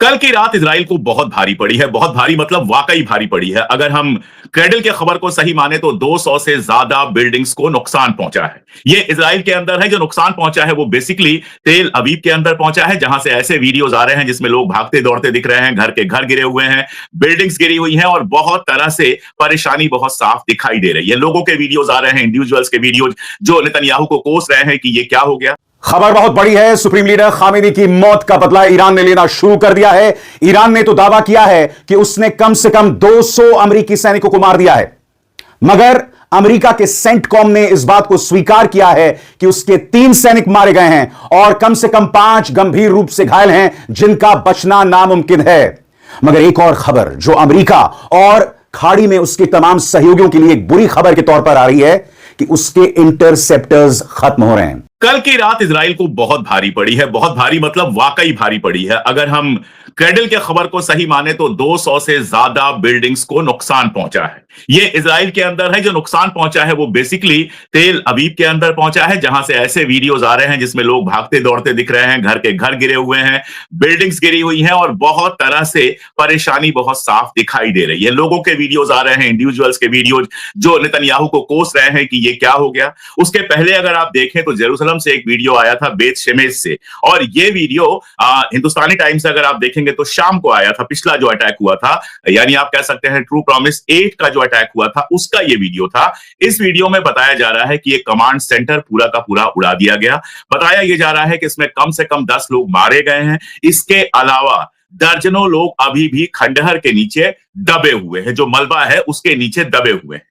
कल की रात इजराइल को बहुत भारी पड़ी है। बहुत भारी मतलब वाकई भारी पड़ी है। अगर हम क्रेडल के खबर को सही माने तो 200 से ज्यादा बिल्डिंग्स को नुकसान पहुंचा है। ये इजराइल के अंदर है। जो नुकसान पहुंचा है वो बेसिकली तेल अवीव के अंदर पहुंचा है, जहां से ऐसे वीडियोज आ रहे हैं जिसमें लोग भागते दौड़ते दिख रहे हैं, घर के घर गिरे हुए हैं, बिल्डिंग्स गिरी हुई हैं और बहुत तरह से परेशानी बहुत साफ दिखाई दे रही है। लोगों के वीडियोज आ रहे हैं, इंडिविजुअल्स के वीडियोज जो नेतन्याहू को कोस रहे हैं कि ये क्या हो गया। खबर बहुत बड़ी है। सुप्रीम लीडर खामेनी की मौत का बदला ईरान ने लेना शुरू कर दिया है। ईरान ने तो दावा किया है कि उसने कम से कम 200 अमेरिकी सैनिकों को मार दिया है, मगर अमेरिका के सेंटकॉम ने इस बात को स्वीकार किया है कि उसके 3 सैनिक मारे गए हैं और कम से कम 5 गंभीर रूप से घायल हैं, जिनका बचना नामुमकिन है। मगर एक और खबर जो अमेरिका और खाड़ी में उसके तमाम सहयोगियों के लिए एक बुरी खबर के तौर पर आ रही है कि उसके इंटरसेप्टर्स खत्म हो रहे हैं। कल की रात इजराइल को बहुत भारी पड़ी है। बहुत भारी मतलब वाकई भारी पड़ी है। अगर हम क्रेडल के खबर को सही माने तो 200 से ज्यादा बिल्डिंग्स को नुकसान पहुंचा है। ये इजराइल के अंदर है। जो नुकसान पहुंचा है वो बेसिकली तेल अवीव के अंदर पहुंचा है, जहां से ऐसे वीडियोज आ रहे हैं जिसमें लोग भागते दौड़ते दिख रहे हैं, घर के घर गिरे हुए हैं, बिल्डिंग्स गिरी हुई हैं और बहुत तरह से परेशानी बहुत साफ दिखाई दे रही है। लोगों के वीडियोज आ रहे हैं, इंडिविजुअल्स के वीडियोज जो नेतन्याहू को कोस रहे हैं कि ये क्या हो गया। उसके पहले अगर आप देखें तो जेरूसलम से एक वीडियो आया था, बेत शेमेश से, और ये वीडियो हिंदुस्तानी टाइम्स से अगर आप देखेंगे तो शाम को आया था। पिछला जो अटैक हुआ था, यानी आप कह सकते हैं ट्रू प्रॉमिस 8 का जो अटैक हुआ था उसका ये वीडियो था। इस वीडियो में बताया जा रहा है कि ये कमांड सेंटर पूरा का पूरा उड़ा दिया गया। बताया यह जा रहा है कि इसमें कम से कम 10 लोग मारे गए हैं। इसके अलावा दर्जनों लोग अभी भी खंडहर के नीचे दबे हुए हैं, जो मलबा है उसके नीचे दबे हुए हैं।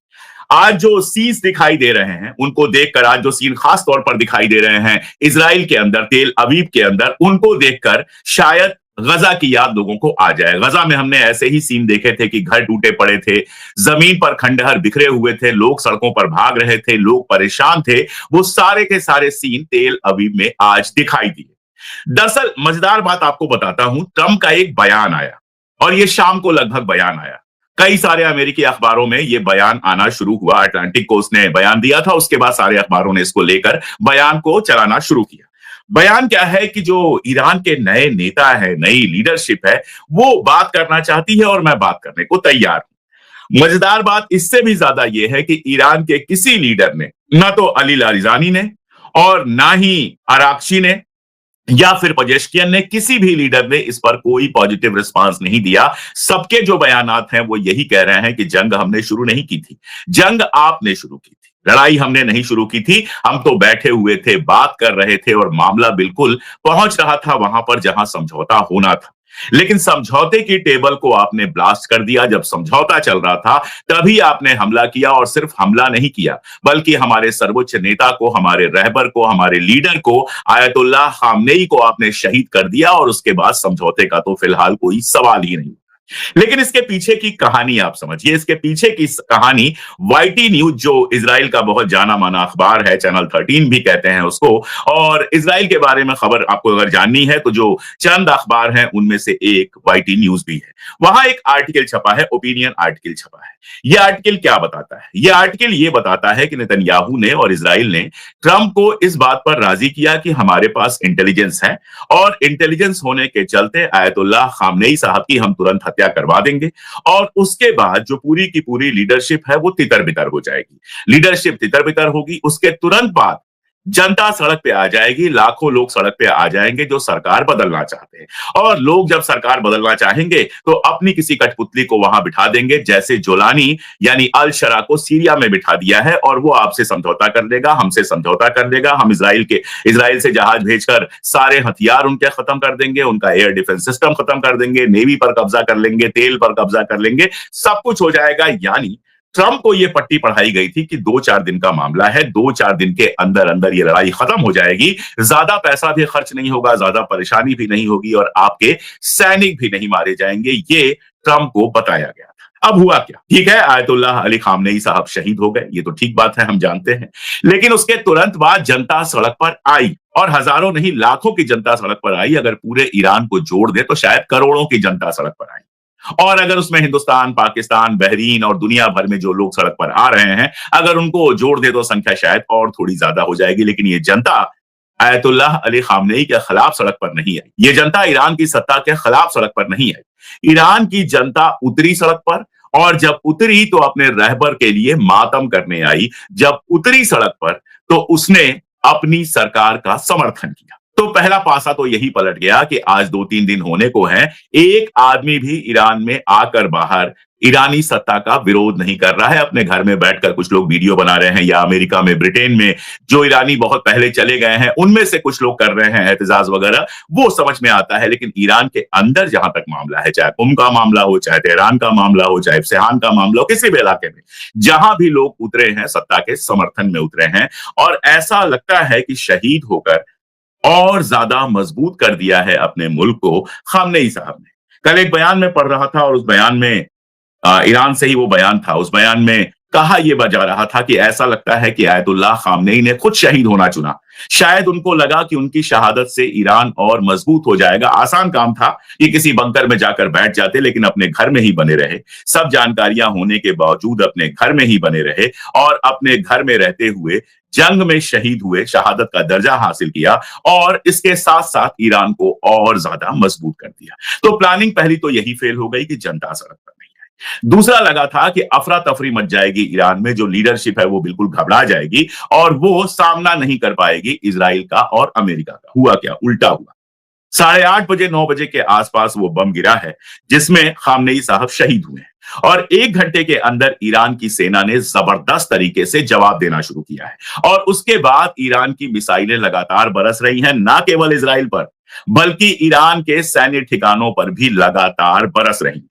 आज जो सीन्स दिखाई दे रहे हैं उनको देखकर, आज जो सीन खास तौर पर दिखाई दे रहे हैं इजराइल के अंदर, तेल अवीव के अंदर, उनको देखकर शायद गजा की याद लोगों को आ जाए। गजा में हमने ऐसे ही सीन देखे थे कि घर टूटे पड़े थे, जमीन पर खंडहर बिखरे हुए थे, लोग सड़कों पर भाग रहे थे, लोग परेशान थे। वो सारे के सारे सीन तेल अवीव में आज दिखाई दिए। दरअसल मजेदार बात आपको बताता हूं, ट्रंप का एक बयान आया और ये शाम को लगभग बयान आया। कई सारे अमेरिकी अखबारों में यह बयान आना शुरू हुआ। अटलांटिक को उसने बयान दिया था, उसके बाद सारे अखबारों ने इसको लेकर बयान को चलाना शुरू किया। बयान क्या है कि जो ईरान के नए नेता है, नई लीडरशिप है, वो बात करना चाहती है और मैं बात करने को तैयार हूं। मजेदार बात इससे भी ज्यादा यह है कि ईरान के किसी लीडर ने, ना तो अली लारिजानी ने और ना ही अराक्ची ने या फिर पजेश्कियन ने, किसी भी लीडर ने इस पर कोई पॉजिटिव रिस्पांस नहीं दिया। सबके जो बयानात हैं वो यही कह रहे हैं कि जंग हमने शुरू नहीं की थी, जंग आपने शुरू की थी, लड़ाई हमने नहीं शुरू की थी। हम तो बैठे हुए थे, बात कर रहे थे और मामला बिल्कुल पहुंच रहा था वहां पर जहां समझौता होना था। लेकिन समझौते की टेबल को आपने ब्लास्ट कर दिया। जब समझौता चल रहा था तभी आपने हमला किया, और सिर्फ हमला नहीं किया बल्कि हमारे सर्वोच्च नेता को, हमारे रहबर को, हमारे लीडर को, आयतुल्लाह खामनेई को आपने शहीद कर दिया। और उसके बाद समझौते का तो फिलहाल कोई सवाल ही नहीं। लेकिन इसके पीछे की कहानी आप समझिए। इसके पीछे की कहानी वाईटी न्यूज, जो इजराइल का बहुत जाना माना अखबार है, चैनल 13 भी कहते हैं उसको, और इजराइल के बारे में खबर आपको अगर जाननी है तो जो चंद अखबार हैं उनमें से एक वाईटी न्यूज भी है। वहां एक आर्टिकल छपा है, ओपिनियन आर्टिकल छपा है। यह आर्टिकल क्या बताता है? यह आर्टिकल यह बताता है कि नेतन्याहू ने और इजराइल ने ट्रंप को इस बात पर राजी किया कि हमारे पास इंटेलिजेंस है, और इंटेलिजेंस होने के चलते आयतुल्लाह खामनेई साहब की हम तुरंत हत्या करवा देंगे, और उसके बाद जो पूरी की पूरी लीडरशिप है वो तितर बितर हो जाएगी। लीडरशिप तितर बितर होगी, उसके तुरंत बाद जनता सड़क पे आ जाएगी, लाखों लोग सड़क पे आ जाएंगे जो सरकार बदलना चाहते हैं। और लोग जब सरकार बदलना चाहेंगे तो अपनी किसी कठपुतली को वहां बिठा देंगे, जैसे जोलानी यानी अल शरा को सीरिया में बिठा दिया है, और वो आपसे समझौता कर लेगा, हमसे समझौता कर लेगा। हम इजराइल से जहाज भेजकर सारे हथियार उनके खत्म कर देंगे, उनका एयर डिफेंस सिस्टम खत्म कर देंगे, नेवी पर कब्जा कर लेंगे, तेल पर कब्जा कर लेंगे, सब कुछ हो जाएगा। यानी ट्रंप को यह पट्टी पढ़ाई गई थी कि 2-4 दिन का मामला है, 2-4 दिन के अंदर अंदर ये लड़ाई खत्म हो जाएगी, ज्यादा पैसा भी खर्च नहीं होगा, ज्यादा परेशानी भी नहीं होगी, और आपके सैनिक भी नहीं मारे जाएंगे। ये ट्रंप को बताया गया था। अब हुआ क्या? ठीक है, आयतुल्लाह अली खामनेई साहब शहीद हो गए, ये तो ठीक बात है, हम जानते हैं। लेकिन उसके तुरंत बाद जनता सड़क पर आई, और हजारों नहीं लाखों की जनता सड़क पर आई। अगर पूरे ईरान को जोड़ दे तो शायद करोड़ों की जनता सड़क पर आई, और अगर उसमें हिंदुस्तान, पाकिस्तान, बहरीन और दुनिया भर में जो लोग सड़क पर आ रहे हैं, अगर उनको जोड़ दे तो संख्या शायद और थोड़ी ज्यादा हो जाएगी। लेकिन ये जनता आयतुल्लाह अली खामनेई के खिलाफ सड़क पर नहीं आई, ये जनता ईरान की सत्ता के खिलाफ सड़क पर नहीं आई। ईरान की जनता उतरी सड़क पर, और जब उतरी तो अपने रहबर के लिए मातम करने आई। जब उतरी सड़क पर तो उसने अपनी सरकार का समर्थन किया। तो पहला पासा तो यही पलट गया कि आज 2-3 दिन होने को हैं, एक आदमी भी ईरान में आकर बाहर ईरानी सत्ता का विरोध नहीं कर रहा है। अपने घर में बैठकर कुछ लोग वीडियो बना रहे हैं, या अमेरिका में, ब्रिटेन में जो ईरानी बहुत पहले चले गए हैं उनमें से कुछ लोग कर रहे हैं एहतजाज वगैरह, वो समझ में आता है। लेकिन ईरान के अंदर जहां तक मामला है, चाहे कुम का मामला हो, चाहे तेहरान का मामला हो, चाहे इस्फहान का मामला हो, किसी भी इलाके में जहां भी लोग उतरे हैं सत्ता के समर्थन में उतरे हैं, और ऐसा लगता है कि शहीद होकर और ज्यादा मजबूत कर दिया है अपने मुल्क को खामनेई साहब ने। कल एक बयान में पढ़ रहा था, और उस बयान में ईरान से ही वो बयान था, उस बयान में कहा यह बजा रहा था कि ऐसा लगता है कि आयतुल्लाह खामनेई ने खुद शहीद होना चुना। शायद उनको लगा कि उनकी शहादत से ईरान और मजबूत हो जाएगा। आसान काम था कि किसी बंकर में जाकर बैठ जाते, लेकिन अपने घर में ही बने रहे, सब जानकारियां होने के बावजूद अपने घर में ही बने रहे, और अपने घर में रहते हुए जंग में शहीद हुए, शहादत का दर्जा हासिल किया, और इसके साथ साथ ईरान को और ज्यादा मजबूत कर दिया। तो प्लानिंग पहली तो यही फेल हो गई कि जनता सड़क पर नहीं आई। दूसरा लगा था कि अफरा तफरी मच जाएगी ईरान में, जो लीडरशिप है वो बिल्कुल घबरा जाएगी और वो सामना नहीं कर पाएगी इजराइल का और अमेरिका का। हुआ क्या? उल्टा हुआ। 8:30 बजे 9 बजे के आसपास वो बम गिरा है जिसमें खामनेई साहब शहीद हुए हैं, और 1 घंटे के अंदर ईरान की सेना ने जबरदस्त तरीके से जवाब देना शुरू किया है। और उसके बाद ईरान की मिसाइलें लगातार बरस रही हैं, ना केवल इजराइल पर बल्कि ईरान के सैन्य ठिकानों पर भी लगातार बरस रही हैं।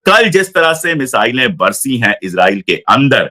कल जिस तरह से मिसाइलें बरसी हैं इजराइल के अंदर,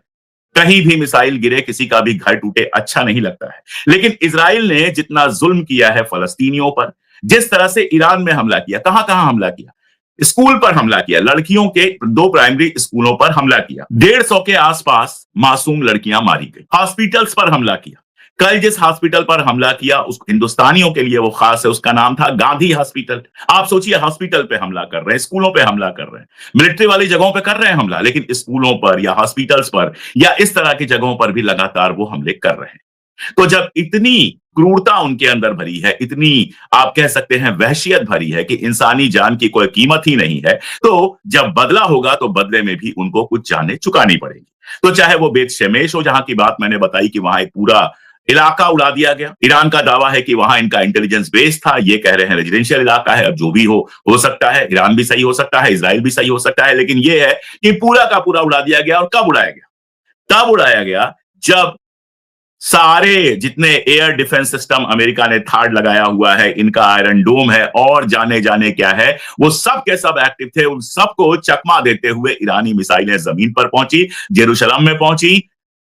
कहीं भी मिसाइल गिरे, किसी का भी घर टूटे, अच्छा नहीं लगता है। लेकिन इजराइल ने जितना जुल्म किया है फलस्तीनियों पर, जिस तरह से ईरान में हमला किया, कहां कहां हमला किया, स्कूल पर हमला किया, लड़कियों के 2 प्राइमरी स्कूलों पर हमला किया, 150 के आसपास मासूम लड़कियां मारी गई, हॉस्पिटल्स पर हमला किया। कल जिस हॉस्पिटल पर हमला किया उस हिंदुस्तानियों के लिए वो खास है, उसका नाम था गांधी हॉस्पिटल। आप सोचिए, हॉस्पिटल पे हमला कर रहे हैं, स्कूलों पे हमला कर रहे हैं, मिलिट्री वाली जगहों पे कर रहे हैं हमला, लेकिन स्कूलों पर या हॉस्पिटल्स पर या इस तरह की जगहों पर भी लगातार वो हमले कर रहे हैं। तो जब इतनी क्रूरता उनके अंदर भरी है, इतनी आप कह सकते हैं वहशियत भरी है कि इंसानी जान की कोई कीमत ही नहीं है, तो जब बदला होगा तो बदले में भी उनको कुछ जानें चुकानी पड़ेगी। तो चाहे वो बेत शेमेश हो, जहां की बात मैंने बताई कि वहां एक पूरा इलाका उड़ा दिया गया। ईरान का दावा है कि वहां इनका इंटेलिजेंस बेस था, ये कह रहे हैं रेजिडेंशियल इलाका है। अब जो भी हो सकता है, ईरान भी सही हो सकता है, इजराइल भी सही हो सकता है, लेकिन ये है कि पूरा का पूरा उड़ा दिया गया। और कब उड़ाया गया? तब उड़ाया गया जब सारे जितने एयर डिफेंस सिस्टम अमेरिका ने थार्ड लगाया हुआ है, इनका आयरन डोम है और जाने जाने क्या है, वो सब के सब एक्टिव थे। उन सबको चकमा देते हुए ईरानी मिसाइलें जमीन पर पहुंची, जेरूशलम में पहुंची,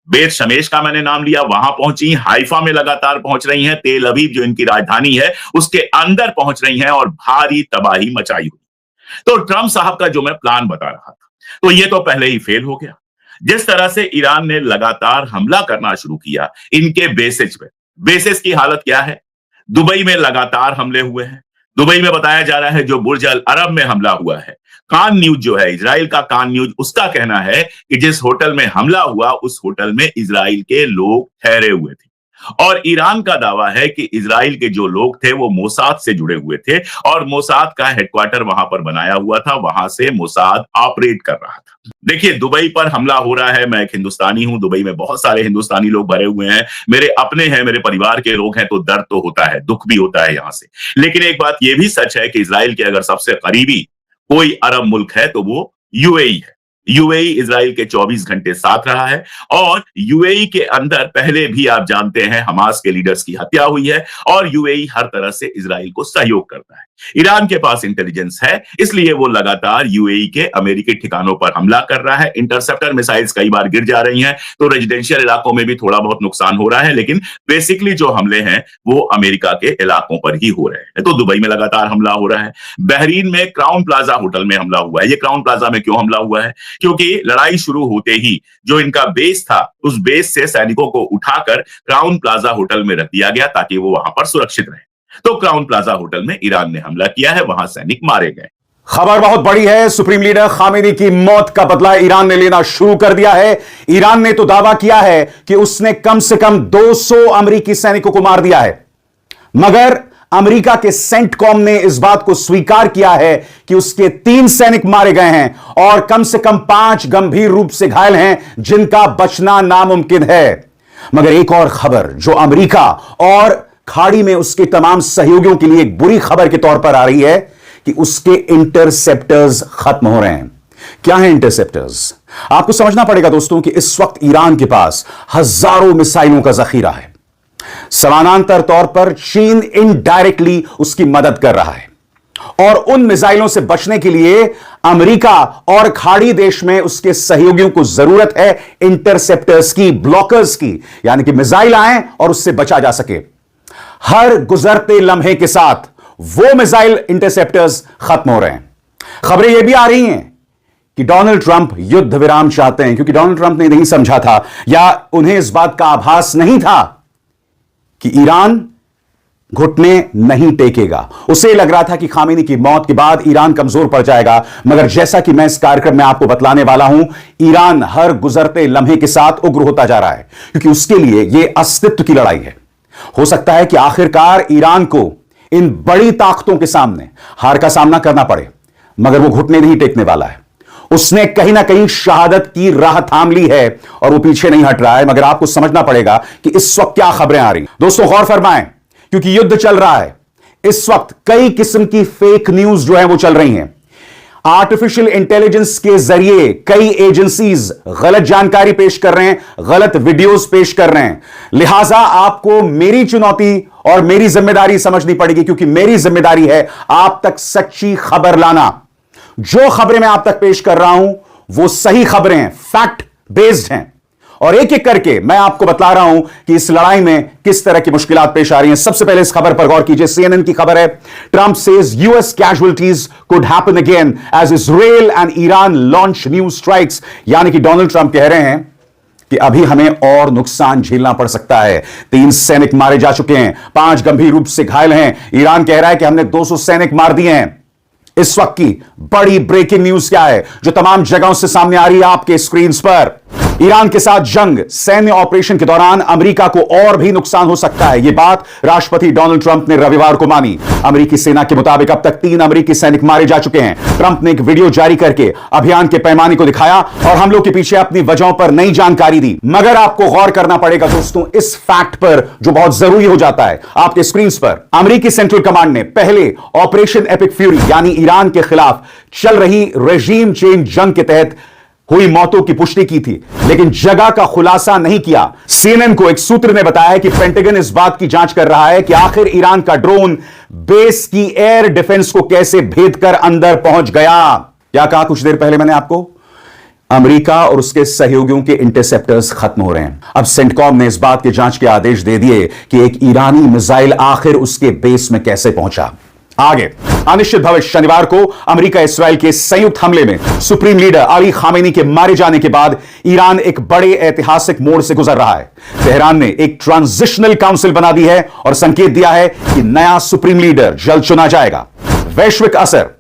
बेत शमेश का मैंने नाम लिया, वहां पहुंची, हाइफा में लगातार पहुंच रही हैं, तेल अवीव जो इनकी राजधानी है उसके अंदर पहुंच रही हैं और भारी तबाही मचाई हुई। तो ट्रंप साहब का जो मैं प्लान बता रहा था, तो ये तो पहले ही फेल हो गया। जिस तरह से ईरान ने लगातार हमला करना शुरू किया इनके बेसिस पे, बेसिस की हालत क्या है? दुबई में लगातार हमले हुए हैं। दुबई में बताया जा रहा है जो बुर्ज अल अरब में हमला हुआ है, कान न्यूज जो है, इजराइल का कान न्यूज, उसका कहना है कि जिस होटल में हमला हुआ उस होटल में इजराइल के लोग ठहरे हुए थे, और ईरान का दावा है कि इजराइल के जो लोग थे वो मोसाद से जुड़े हुए थे और मोसाद का हेडक्वार्टर वहां पर बनाया हुआ था, वहां से मोसाद ऑपरेट कर रहा था। देखिए, दुबई पर हमला हो रहा है, मैं एक हिंदुस्तानी हूं, दुबई में बहुत सारे हिंदुस्तानी लोग भरे हुए हैं, मेरे अपने हैं, मेरे परिवार के लोग हैं, तो दर्द तो होता है, दुख भी होता है यहां से। लेकिन एक बात यह भी सच है कि इजराइल के अगर सबसे करीबी कोई अरब मुल्क है तो वो यूएई है। यूएई इजराइल के 24 घंटे साथ रहा है, और यूएई के अंदर पहले भी आप जानते हैं हमास के लीडर्स की हत्या हुई है, और यूएई हर तरह से इजराइल को सहयोग करता है। ईरान के पास इंटेलिजेंस है, इसलिए वो लगातार यूएई के अमेरिकी ठिकानों पर हमला कर रहा है। इंटरसेप्टर मिसाइल्स कई बार गिर जा रही हैं, तो रेजिडेंशियल इलाकों में भी थोड़ा बहुत नुकसान हो रहा है, लेकिन बेसिकली जो हमले हैं वो अमेरिका के इलाकों पर ही हो रहे हैं। तो दुबई में लगातार हमला हो रहा है। बहरीन में क्राउन प्लाजा होटल में हमला हुआ है। ये क्राउन प्लाजा में क्यों हमला हुआ है? क्योंकि लड़ाई शुरू होते ही जो इनका बेस था, उस बेस से सैनिकों को उठाकर क्राउन प्लाजा होटल में रख दिया गया ताकि वो वहां पर सुरक्षित रहे। तो क्राउन प्लाजा होटल में ईरान ने हमला किया है, वहां सैनिक मारे गए। खबर बहुत बड़ी है। सुप्रीम लीडर खामेनी की मौत का बदला ईरान ने लेना शुरू कर दिया है। ईरान ने तो दावा किया है कि उसने कम से कम 200 अमेरिकी सैनिकों को मार दिया है, मगर अमेरिका के सेंटकॉम ने इस बात को स्वीकार किया है कि उसके 3 सैनिक मारे गए हैं और कम से कम 5 गंभीर रूप से घायल हैं, जिनका बचना नामुमकिन है। मगर एक और खबर जो अमेरिका और खाड़ी में उसके तमाम सहयोगियों के लिए एक बुरी खबर के तौर पर आ रही है कि उसके इंटरसेप्टर्स खत्म हो रहे हैं। क्या है इंटरसेप्टर्स? आपको समझना पड़ेगा दोस्तों कि इस वक्त ईरान के पास हजारों मिसाइलों का जखीरा है। समानांतर तौर पर चीन इनडायरेक्टली उसकी मदद कर रहा है और उन मिसाइलों से बचने के लिए अमेरिका और खाड़ी देश में उसके सहयोगियों को जरूरत है इंटरसेप्टर्स की, ब्लॉकर्स की, यानी कि मिसाइल आए और उससे बचा जा सके। हर गुजरते लम्हे के साथ वो मिसाइल इंटरसेप्टर्स खत्म हो रहे हैं। खबरें यह भी आ रही हैं कि डोनाल्ड ट्रंप युद्ध विराम चाहते हैं, क्योंकि डोनाल्ड ट्रंप ने नहीं समझा था या उन्हें इस बात का आभास नहीं था कि ईरान घुटने नहीं टेकेगा। उसे लग रहा था कि खामेनी की मौत के बाद ईरान कमजोर पड़ जाएगा, मगर जैसा कि मैं इस कार्यक्रम में आपको बतलाने वाला हूं, ईरान हर गुजरते लम्हे के साथ उग्र होता जा रहा है, क्योंकि उसके लिए यह अस्तित्व की लड़ाई है। हो सकता है कि आखिरकार ईरान को इन बड़ी ताकतों के सामने हार का सामना करना पड़े, मगर वो घुटने नहीं टेकने वाला है। उसने कहीं ना कहीं शहादत की राह थाम ली है और वो पीछे नहीं हट रहा है। मगर आपको समझना पड़ेगा कि इस वक्त क्या खबरें आ रही। दोस्तों गौर फरमाएं, क्योंकि युद्ध चल रहा है। इस वक्त कई किस्म की फेक न्यूज जो है वो चल रही हैं। आर्टिफिशियल इंटेलिजेंस के जरिए कई एजेंसीज गलत जानकारी पेश कर रहे हैं, गलत वीडियोस पेश कर रहे हैं। लिहाजा आपको मेरी चुनौती और मेरी जिम्मेदारी समझनी पड़ेगी, क्योंकि मेरी जिम्मेदारी है आप तक सच्ची खबर लाना। जो खबरें मैं आप तक पेश कर रहा हूं वो सही खबरें हैं, फैक्ट बेस्ड हैं, और एक एक करके मैं आपको बतला रहा हूं कि इस लड़ाई में किस तरह की मुश्किलात पेश आ रही हैं। सबसे पहले इस खबर पर गौर कीजिए। CNN की खबर है, Trump says US casualties could happen again as Israel and Iran launch new strikes. यानी कि डोनाल्ड ट्रंप कह रहे हैं कि अभी हमें और नुकसान झेलना पड़ सकता है। 3 सैनिक मारे जा चुके हैं, 5 गंभीर रूप से घायल हैं। ईरान कह रहा है कि हमने 200 सैनिक मार दिए हैं। इस वक्त की बड़ी ब्रेकिंग न्यूज क्या है जो तमाम जगहों से सामने आ रही है आपके स्क्रीन पर? ईरान के साथ जंग सैन्य ऑपरेशन के दौरान अमेरिका को और भी नुकसान हो सकता है। यह बात राष्ट्रपति डोनाल्ड ट्रंप ने रविवार को मानी। अमेरिकी सेना के मुताबिक अब तक 3 अमेरिकी सैनिक मारे जा चुके हैं। ट्रंप ने एक वीडियो जारी करके अभियान के पैमाने को दिखाया और हमलों के पीछे अपनी वजहों पर नई जानकारी दी। मगर आपको गौर करना पड़ेगा दोस्तों इस फैक्ट पर जो बहुत जरूरी हो जाता है आपके स्क्रीन पर। अमेरिकी सेंट्रल कमांड ने पहले ऑपरेशन एपिक फ्यूरी यानी ईरान के खिलाफ चल रही रेजीम चेंज जंग के तहत हुई मौतों की पुष्टि की थी, लेकिन जगह का खुलासा नहीं किया। CNN को एक सूत्र ने बताया कि पेंटागन इस बात की जांच कर रहा है कि आखिर ईरान का ड्रोन बेस की एयर डिफेंस को कैसे भेद कर अंदर पहुंच गया। क्या कहा कुछ देर पहले मैंने आपको? अमेरिका और उसके सहयोगियों के इंटरसेप्टर्स खत्म हो रहे हैं। अब सेंटकॉम ने इस बात के जांच के आदेश दे दिए कि एक ईरानी मिसाइल आखिर उसके बेस में कैसे पहुंचा। आगे अनिश्चित भविष्य। शनिवार को अमेरिका इस्राएल के संयुक्त हमले में सुप्रीम लीडर अली खामेनी के मारे जाने के बाद ईरान एक बड़े ऐतिहासिक मोड़ से गुजर रहा है। तेहरान ने एक ट्रांजिशनल काउंसिल बना दी है और संकेत दिया है कि नया सुप्रीम लीडर जल्द चुना जाएगा। वैश्विक असर।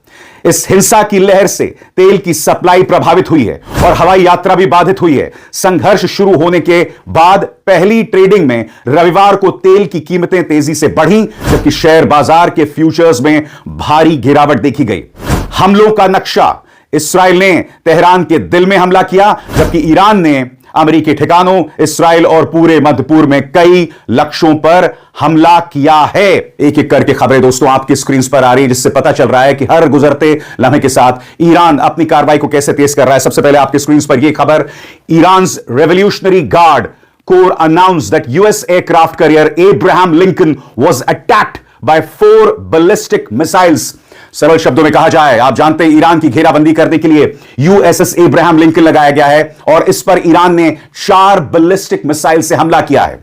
इस हिंसा की लहर से तेल की सप्लाई प्रभावित हुई है और हवाई यात्रा भी बाधित हुई है। संघर्ष शुरू होने के बाद पहली ट्रेडिंग में रविवार को तेल की कीमतें तेजी से बढ़ी, जबकि शेयर बाजार के फ्यूचर्स में भारी गिरावट देखी गई। हमलों का नक्शा। इस्राएल ने तेहरान के दिल में हमला किया, जबकि ईरान ने अमेरिकी ठिकानों, इस्राएल और पूरे मध्य पूर्व में कई लक्ष्यों पर हमला किया है। एक एक करके खबरें दोस्तों आपकी स्क्रीन पर आ रही है, जिससे पता चल रहा है कि हर गुजरते लम्हे के साथ ईरान अपनी कार्रवाई को कैसे तेज कर रहा है। सबसे पहले आपकी स्क्रीन पर यह खबर, Iran revolutionary guard core announced that US aircraft carrier Abraham Lincoln was attacked by 4 ballistic missiles। सरल शब्दों में कहा जाए, आप जानते हैं ईरान की घेराबंदी करने के लिए USS एब्राहम लिंकन लगाया गया है और इस पर ईरान ने 4 बैलिस्टिक मिसाइल से हमला किया है।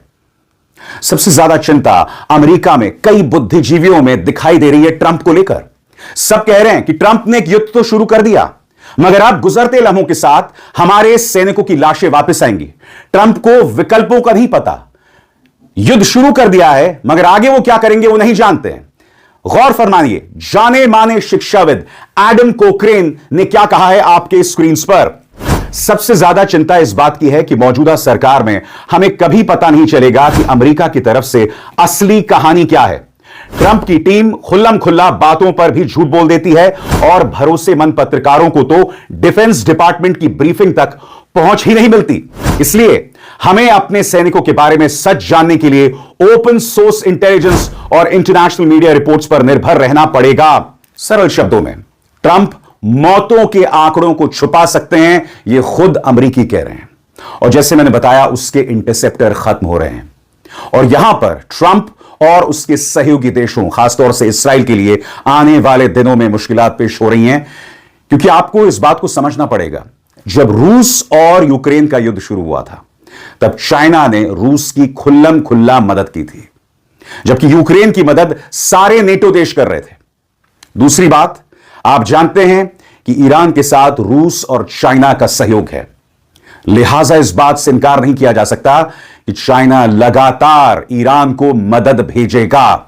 सबसे ज्यादा चिंता अमेरिका में कई बुद्धिजीवियों में दिखाई दे रही है ट्रंप को लेकर। सब कह रहे हैं कि ट्रंप ने एक युद्ध तो शुरू कर दिया, मगर अब गुजरते लम्हों के साथ हमारे सैनिकों की लाशें वापस आएंगी। ट्रंप को विकल्पों का नहीं पता। युद्ध शुरू कर दिया है, मगर आगे वो क्या करेंगे वो नहीं जानते हैं। गौर फरमाइए, जाने माने शिक्षाविद एडम कोक्रेन ने क्या कहा है आपके स्क्रीन पर। सबसे ज्यादा चिंता इस बात की है कि मौजूदा सरकार में हमें कभी पता नहीं चलेगा कि अमेरिका की तरफ से असली कहानी क्या है, ट्रंप की टीम खुल्लम खुल्ला बातों पर भी झूठ बोल देती है और भरोसेमंद पत्रकारों को तो डिफेंस डिपार्टमेंट की ब्रीफिंग तक पहुंच ही नहीं मिलती। इसलिए हमें अपने सैनिकों के बारे में सच जानने के लिए ओपन सोर्स इंटेलिजेंस और इंटरनेशनल मीडिया रिपोर्ट्स पर निर्भर रहना पड़ेगा। सरल शब्दों में, ट्रंप मौतों के आंकड़ों को छुपा सकते हैं, यह खुद अमेरिकी कह रहे हैं। और जैसे मैंने बताया, उसके इंटरसेप्टर खत्म हो रहे हैं और यहां पर ट्रंप और उसके सहयोगी देशों, खासतौर से इसराइल के लिए आने वाले दिनों में मुश्किलात पेश हो रही हैं, क्योंकि आपको इस बात को समझना पड़ेगा, जब रूस और यूक्रेन का युद्ध शुरू हुआ था तब चाइना ने रूस की खुल्लम खुल्ला मदद की थी, जबकि यूक्रेन की मदद सारे नेटो देश कर रहे थे। दूसरी बात, आप जानते हैं कि ईरान के साथ रूस और चाइना का सहयोग है, लिहाजा इस बात से इनकार नहीं किया जा सकता कि चाइना लगातार ईरान को मदद भेजेगा।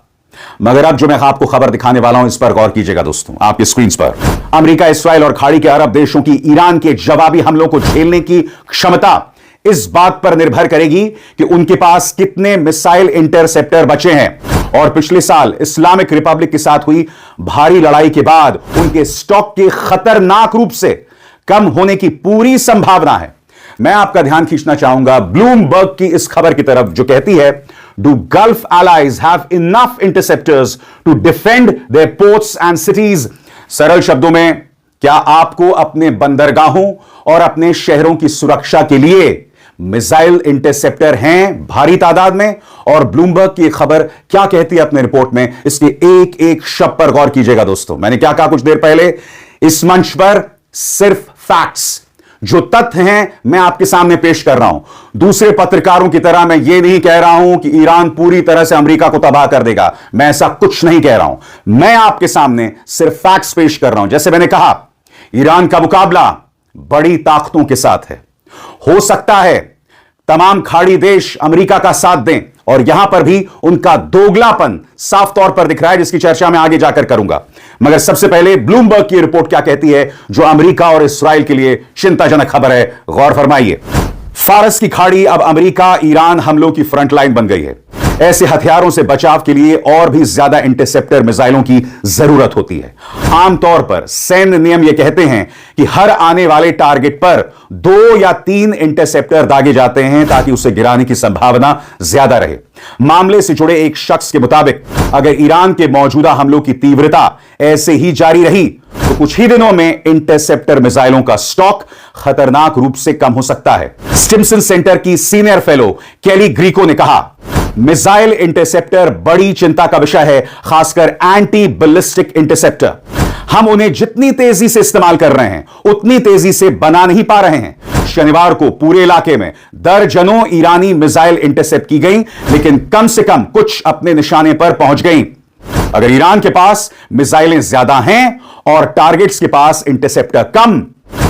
मगर अब जो मैं आपको खबर दिखाने वाला हूं, इस पर गौर कीजिएगा दोस्तों, आपकी स्क्रीन पर। अमेरिका, इसराइल और खाड़ी के अरब देशों की ईरान के जवाबी हमलों को झेलने की क्षमता इस बात पर निर्भर करेगी कि उनके पास कितने मिसाइल इंटरसेप्टर बचे हैं। और पिछले साल इस्लामिक रिपब्लिक के साथ हुई भारी लड़ाई के बाद उनके स्टॉक के खतरनाक रूप से कम होने की पूरी संभावना है। मैं आपका ध्यान खींचना चाहूंगा ब्लूमबर्ग की इस खबर की तरफ, जो कहती है, do gulf allies have enough interceptors to defend their ports and cities? सरल शब्दों में, क्या आपको अपने बंदरगाहों और अपने शहरों की सुरक्षा के लिए मिसाइल इंटरसेप्टर हैं भारी तादाद में? और ब्लूमबर्ग की खबर क्या कहती है अपने रिपोर्ट में, इसके एक एक शब्द पर गौर कीजिएगा दोस्तों। मैंने क्या कहा कुछ देर पहले, इस मंच पर सिर्फ फैक्ट्स, जो तथ्य हैं, मैं आपके सामने पेश कर रहा हूं। दूसरे पत्रकारों की तरह मैं यह नहीं कह रहा हूं कि ईरान पूरी तरह से अमेरिका को तबाह कर देगा, मैं ऐसा कुछ नहीं कह रहा हूं। मैं आपके सामने सिर्फ फैक्ट्स पेश कर रहा हूं। जैसे मैंने कहा, ईरान का मुकाबला बड़ी ताकतों के साथ है। हो सकता है तमाम खाड़ी देश अमेरिका का साथ दें, और यहां पर भी उनका दोगलापन साफ तौर पर दिख रहा है, जिसकी चर्चा मैं आगे जाकर करूंगा। मगर सबसे पहले ब्लूमबर्ग की रिपोर्ट क्या कहती है, जो अमेरिका और इसराइल के लिए चिंताजनक खबर है। गौर फरमाइए। फारस की खाड़ी अब अमेरिका ईरान हमलों की फ्रंटलाइन बन गई है। ऐसे हथियारों से बचाव के लिए और भी ज्यादा इंटरसेप्टर मिसाइलों की जरूरत होती है। आमतौर पर सैन्य नियम यह कहते हैं कि हर आने वाले टारगेट पर 2 या 3 इंटरसेप्टर दागे जाते हैं, ताकि उसे गिराने की संभावना ज्यादा रहे। मामले से जुड़े एक शख्स के मुताबिक, अगर ईरान के मौजूदा हमलों की तीव्रता ऐसे ही जारी रही तो कुछ ही दिनों में इंटरसेप्टर मिसाइलों का स्टॉक खतरनाक रूप से कम हो सकता है। स्टिम्सन सेंटर की सीनियर फेलो केली ग्रीको ने कहा, मिसाइल इंटरसेप्टर बड़ी चिंता का विषय है, खासकर एंटी बैलिस्टिक इंटरसेप्टर। हम उन्हें जितनी तेजी से इस्तेमाल कर रहे हैं, उतनी तेजी से बना नहीं पा रहे हैं। शनिवार को पूरे इलाके में दर्जनों ईरानी मिसाइल इंटरसेप्ट की गई, लेकिन कम से कम कुछ अपने निशाने पर पहुंच गई। अगर ईरान के पास मिसाइलें ज्यादा हैं और टारगेट्स के पास इंटरसेप्टर कम,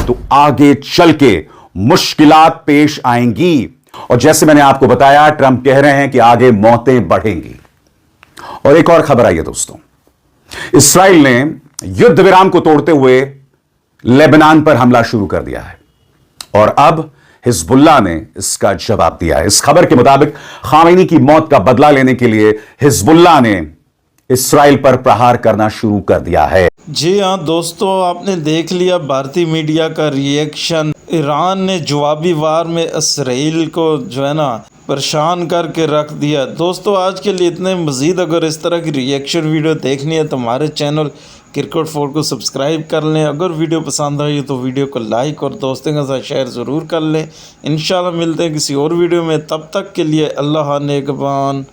तो आगे चल के मुश्किलात पेश आएंगी। और जैसे मैंने आपको बताया, ट्रंप कह रहे हैं कि आगे मौतें बढ़ेंगी। और एक और खबर आई है दोस्तों, इसराइल ने युद्ध विराम को तोड़ते हुए लेबनान पर हमला शुरू कर दिया है, और अब हिजबुल्लाह ने इसका जवाब दिया है। इस खबर के मुताबिक खामेनी की मौत का बदला लेने के लिए हिजबुल्लाह ने इसराइल पर प्रहार करना शुरू कर दिया है। जी हाँ दोस्तों, आपने देख लिया भारतीय मीडिया का रिएक्शन। ईरान ने जवाबी वार में इसराइल को जो है ना परेशान करके रख दिया। दोस्तों आज के लिए इतने। मज़ीद अगर इस तरह की रिएक्शन वीडियो देखनी है तो हमारे चैनल क्रिकेट 4 को सब्सक्राइब कर लें। अगर वीडियो पसंद आई तो वीडियो को लाइक और दोस्तों के साथ शेयर ज़रूर कर लें। इंशाल्लाह मिलते हैं किसी और वीडियो में, तब तक के लिए अल्लाह नेगबान।